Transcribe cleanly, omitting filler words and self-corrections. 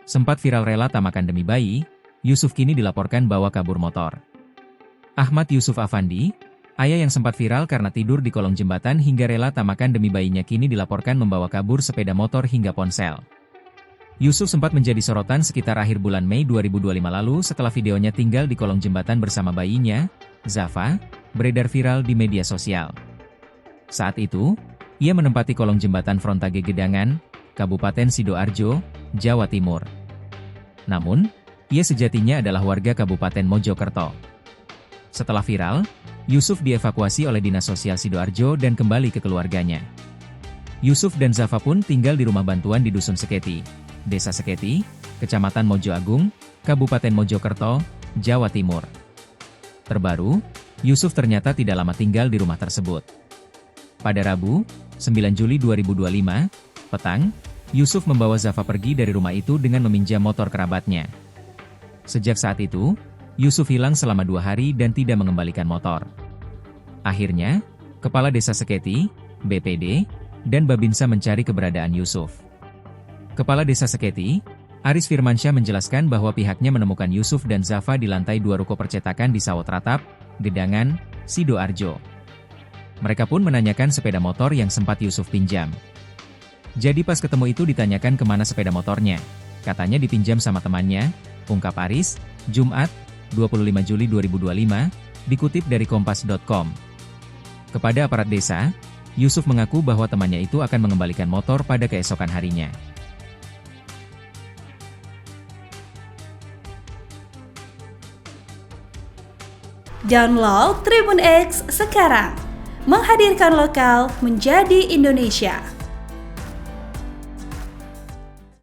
Sempat viral rela tak makan demi bayi, Yusuf kini dilaporkan bawa kabur motor. Ahmad Yusuf Afandi, ayah yang sempat viral karena tidur di kolong jembatan hingga rela tak makan demi bayinya kini dilaporkan membawa kabur sepeda motor hingga ponsel. Yusuf sempat menjadi sorotan sekitar akhir bulan Mei 2025 lalu setelah videonya tinggal di kolong jembatan bersama bayinya, Zafa, beredar viral di media sosial. Saat itu, ia menempati kolong jembatan Frontage Gedangan, Kabupaten Sidoarjo, Jawa Timur. Namun, ia sejatinya adalah warga Kabupaten Mojokerto. Setelah viral, Yusuf dievakuasi oleh Dinas Sosial Sidoarjo dan kembali ke keluarganya. Yusuf dan Zafa pun tinggal di rumah bantuan di Dusun Seketi, Desa Seketi, Kecamatan Mojo Agung, Kabupaten Mojokerto, Jawa Timur. Terbaru, Yusuf ternyata tidak lama tinggal di rumah tersebut. Pada Rabu, 9 Juli 2025, petang, Yusuf membawa Zafa pergi dari rumah itu dengan meminjam motor kerabatnya. Sejak saat itu, Yusuf hilang selama 2 hari dan tidak mengembalikan motor. Akhirnya, Kepala Desa Seketi, BPD, dan Babinsa mencari keberadaan Yusuf. Kepala Desa Seketi, Aris Firmansyah menjelaskan bahwa pihaknya menemukan Yusuf dan Zafa di lantai 2 ruko percetakan di Sawot Ratap, Gedangan, Sidoarjo. Mereka pun menanyakan sepeda motor yang sempat Yusuf pinjam. Jadi pas ketemu itu ditanyakan kemana sepeda motornya. Katanya dipinjam sama temannya, ungkap Aris, Jumat, 25 Juli 2025, dikutip dari kompas.com. Kepada aparat desa, Yusuf mengaku bahwa temannya itu akan mengembalikan motor pada keesokan harinya. Download Tribun X sekarang, menghadirkan lokal menjadi Indonesia.